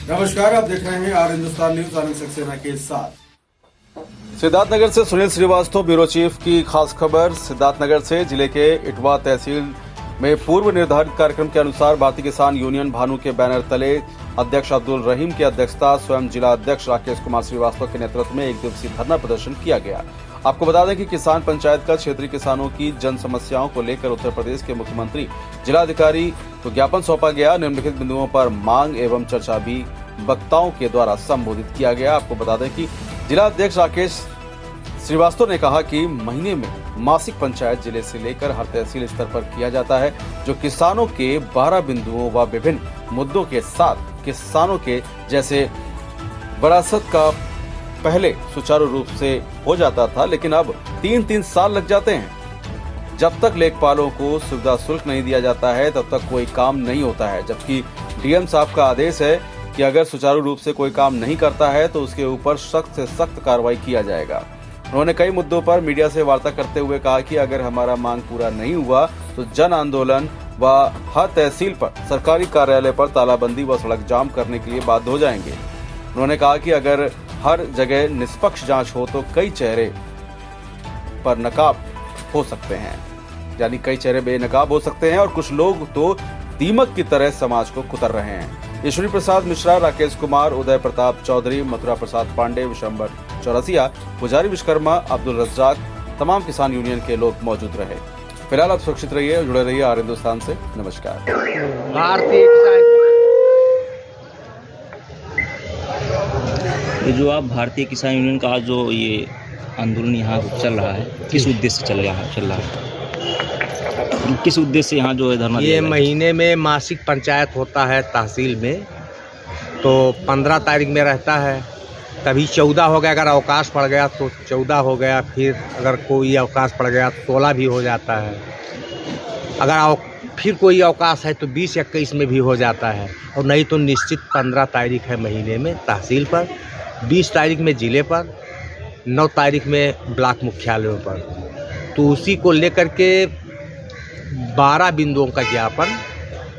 नमस्कार, आप देख रहे हैं आर हिंदुस्तान न्यूज, आनंद सक्सेना के साथ। सिद्धार्थनगर से सुनील श्रीवास्तव, ब्यूरो चीफ की खास खबर। सिद्धार्थनगर से जिले के इटवा तहसील में पूर्व निर्धारित कार्यक्रम के अनुसार भारतीय किसान यूनियन भानु के बैनर तले अध्यक्ष अब्दुल रहीम की अध्यक्षता स्वयं जिला अध्यक्ष राकेश कुमार श्रीवास्तव के नेतृत्व में 1 दिवसीय धरना प्रदर्शन किया गया। आपको बता दें कि किसान पंचायत का क्षेत्रीय किसानों की जन समस्याओं को लेकर उत्तर प्रदेश के मुख्यमंत्री जिलाधिकारी को ज्ञापन सौंपा गया। निम्नलिखित बिंदुओं पर मांग एवं चर्चा भी वक्ताओं के द्वारा संबोधित किया गया। आपको बता दें कि जिला अध्यक्ष राकेश श्रीवास्तव ने कहा कि महीने में मासिक पंचायत जिले से लेकर हर तहसील स्तर पर किया जाता है, जो किसानों के 12 बिंदुओं व विभिन्न मुद्दों के साथ किसानों के जैसे विरासत का पहले सुचारू रूप से हो जाता था, लेकिन अब 3-3 साल लग जाते हैं। जब तक लेखपालों को सुविधा शुल्क नहीं दिया जाता है तब तक कोई काम नहीं होता है, जबकि डीएम साहब का आदेश है कि अगर सुचारू रूप से कोई काम नहीं करता है तो उसके ऊपर सख्त से सख्त कार्रवाई किया जाएगा। उन्होंने कई मुद्दों पर मीडिया से वार्ता करते हुए कहा कि अगर हमारा मांग पूरा नहीं हुआ तो जन आंदोलन व हर तहसील पर सरकारी कार्यालय पर तालाबंदी व सड़क जाम करने के लिए बाध्य हो जाएंगे। उन्होंने कहा कि अगर हर जगह निष्पक्ष जांच हो तो कई चेहरे पर नकाब हो सकते हैं, यानी कई चेहरे बेनकाब हो सकते हैं और कुछ लोग तो दीमक की तरह समाज को कुतर रहे हैं। ईश्वरी प्रसाद मिश्रा, राकेश कुमार, उदय प्रताप चौधरी, मथुरा प्रसाद पांडे, विशंबर चौरसिया, पुजारी विश्वकर्मा, अब्दुल रज्जाक, तमाम किसान यूनियन के लोग मौजूद रहे। फिलहाल आप सुरक्षित रहिए, जुड़े रहिए आर हिंदुस्तान से। नमस्कार। भारतीय तो जो आप भारतीय किसान यूनियन का जो ये आंदोलन यहाँ चल रहा है, किस उद्देश्य से चल रहा है? किस उद्देश्य से यहाँ जो है धरना? ये महीने में मासिक पंचायत होता है तहसील में, तो 15 तारीख में रहता है, कभी 14 हो गया, अगर अवकाश पड़ गया तो 14 हो गया, फिर अगर कोई अवकाश पड़ गया तो 16 भी हो जाता है, अगर फिर कोई अवकाश है तो 20 या 21 में भी हो जाता है, और नहीं तो निश्चित 15 तारीख है महीने में तहसील पर, 20 तारीख में ज़िले पर, 9 तारीख में ब्लॉक मुख्यालयों पर। तो उसी को लेकर के 12 बिंदुओं का ज्ञापन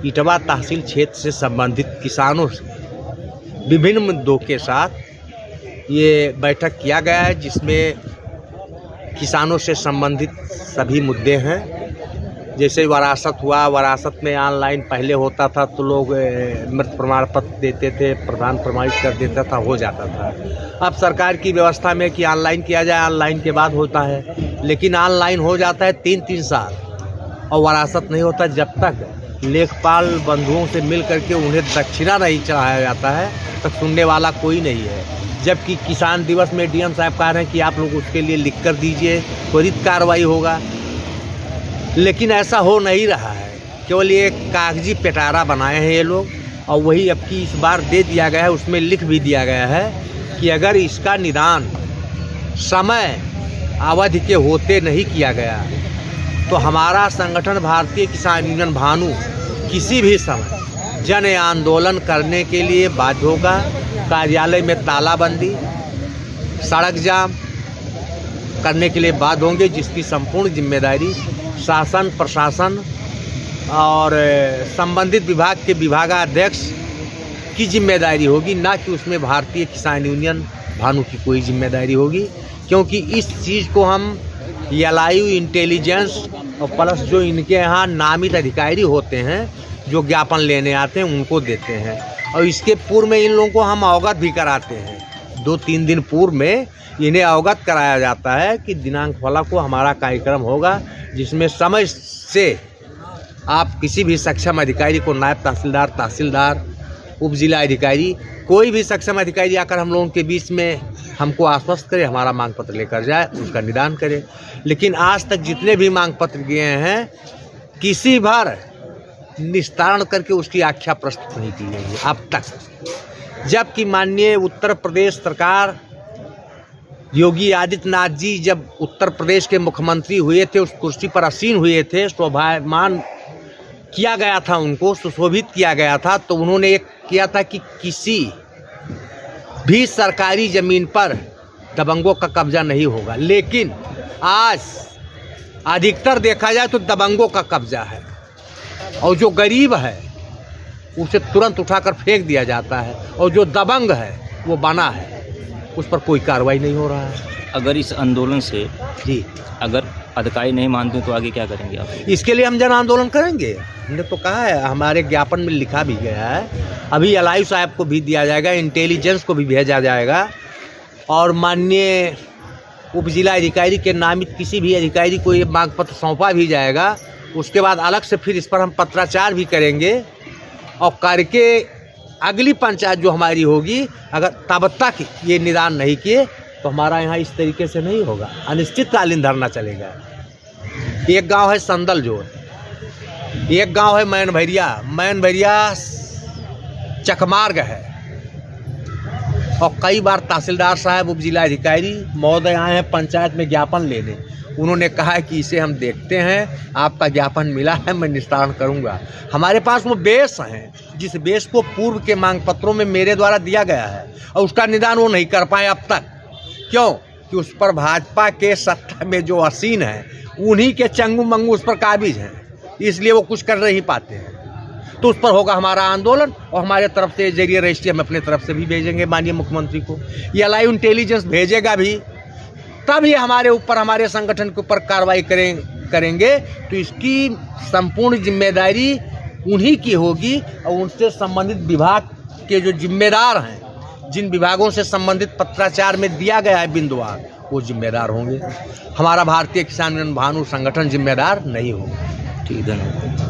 इटवा तहसील क्षेत्र से संबंधित किसानों से विभिन्न मुद्दों के साथ ये बैठक किया गया है, जिसमें किसानों से संबंधित सभी मुद्दे हैं। जैसे विरासत हुआ, विरासत में ऑनलाइन पहले होता था तो लोग मृत प्रमाण पत्र देते थे, प्रधान प्रमाणित कर देता था, हो जाता था। अब सरकार की व्यवस्था में कि ऑनलाइन किया जाए, ऑनलाइन के बाद होता है, लेकिन ऑनलाइन हो जाता है 3-3 साल और विरासत नहीं होता जब तक लेखपाल बंधुओं से मिल करके उन्हें दक्षिणा नहीं चढ़ाया जाता है, तब सुनने वाला कोई नहीं है। जबकि किसान दिवस में डीएम साहब कह रहे हैं कि आप लोग उसके लिए लिख कर दीजिए, त्वरित कार्रवाई होगा, लेकिन ऐसा हो नहीं रहा है। केवल ये कागजी पिटारा बनाए हैं ये लोग, और वही अब की इस बार दे दिया गया है, उसमें लिख भी दिया गया है कि अगर इसका निदान समय अवधि के होते नहीं किया गया तो हमारा संगठन भारतीय किसान यूनियन भानु किसी भी समय जन आंदोलन करने के लिए बाध्य होगा। कार्यालय में तालाबंदी, सड़क जाम करने के लिए बाध्य होंगे, जिसकी संपूर्ण जिम्मेदारी शासन, प्रशासन और संबंधित विभाग के विभागाध्यक्ष की जिम्मेदारी होगी, ना कि उसमें भारतीय किसान यूनियन भानु की कोई जिम्मेदारी होगी। क्योंकि इस चीज़ को हम एलआईयू इंटेलिजेंस और प्लस जो इनके यहाँ नामित अधिकारी होते हैं जो ज्ञापन लेने आते हैं उनको देते हैं, और इसके पूर्व में इन लोगों को हम अवगत भी कराते हैं। 2-3 दिन पूर्व में इन्हें अवगत कराया जाता है कि दिनांक फला को हमारा कार्यक्रम होगा, जिसमें समय से आप किसी भी सक्षम अधिकारी को, नायब तहसीलदार, तहसीलदार, उप जिला अधिकारी, कोई भी सक्षम अधिकारी आकर हम लोगों के बीच में हमको आश्वस्त करे, हमारा मांग पत्र लेकर जाए, उसका निदान करे। लेकिन आज तक जितने भी मांग पत्र गए हैं, किसी बार निस्तारण करके उसकी आख्या प्रस्तुत नहीं की गई है अब तक। जबकि माननीय उत्तर प्रदेश सरकार योगी आदित्यनाथ जी जब उत्तर प्रदेश के मुख्यमंत्री हुए थे, उस कुर्सी पर आसीन हुए थे, शोभायमान किया गया था, उनको सुशोभित किया गया था, तो उन्होंने एक किया था कि किसी भी सरकारी ज़मीन पर दबंगों का कब्जा नहीं होगा। लेकिन आज अधिकतर देखा जाए तो दबंगों का कब्जा है, और जो गरीब है उसे तुरंत उठाकर फेंक दिया जाता है, और जो दबंग है वो बना है, उस पर कोई कार्रवाई नहीं हो रहा है। अगर इस आंदोलन से जी, अगर अधिकारी नहीं मानते तो आगे क्या करेंगे आप? इसके लिए हम जन आंदोलन करेंगे। हमने तो कहा है, हमारे ज्ञापन में लिखा भी गया है। अभी एलआई साहब को भी दिया जाएगा, इंटेलिजेंस को भी भेजा जाएगा, और माननीय उप जिला अधिकारी के नामित किसी भी अधिकारी को ये मांग पत्र सौंपा भी जाएगा। उसके बाद अलग से फिर इस पर हम पत्राचार भी करेंगे, और करके अगली पंचायत जो हमारी होगी, अगर तब तक ये निदान नहीं किए तो हमारा यहाँ इस तरीके से नहीं होगा, अनिश्चितकालीन धरना चलेगा। एक गांव है संदलजोर, एक गांव है मैन भैरिया चकमार्ग है, और कई बार तहसीलदार साहब उप जिला अधिकारी महोदय आए हैं पंचायत में ज्ञापन लेने। उन्होंने कहा है कि इसे हम देखते हैं, आपका ज्ञापन मिला है, मैं निस्तारण करूंगा। हमारे पास वो बेस हैं, जिस बेस को पूर्व के मांग पत्रों में मेरे द्वारा दिया गया है, और उसका निदान वो नहीं कर पाए अब तक। क्यों? कि उस पर भाजपा के सत्ता में जो हसीन है, उन्हीं के चंगू मंगू उस पर काबिज हैं, इसलिए वो कुछ कर नहीं पाते हैं। तो उस पर होगा हमारा आंदोलन, और हमारे तरफ से जरिए रजिस्ट्री हम अपने तरफ से भी भेजेंगे माननीय मुख्यमंत्री को। ये एलआई इंटेलिजेंस भेजेगा भी, तब ये हमारे ऊपर, हमारे संगठन के ऊपर कार्रवाई करेंगे। तो इसकी संपूर्ण जिम्मेदारी उन्हीं की होगी, और उनसे संबंधित विभाग के जो जिम्मेदार हैं, जिन विभागों से संबंधित पत्राचार में दिया गया है बिंदुवार, वो जिम्मेदार होंगे। हमारा भारतीय किसान यूनियन भानु संगठन जिम्मेदार नहीं होगा। ठीक, धन्यवाद।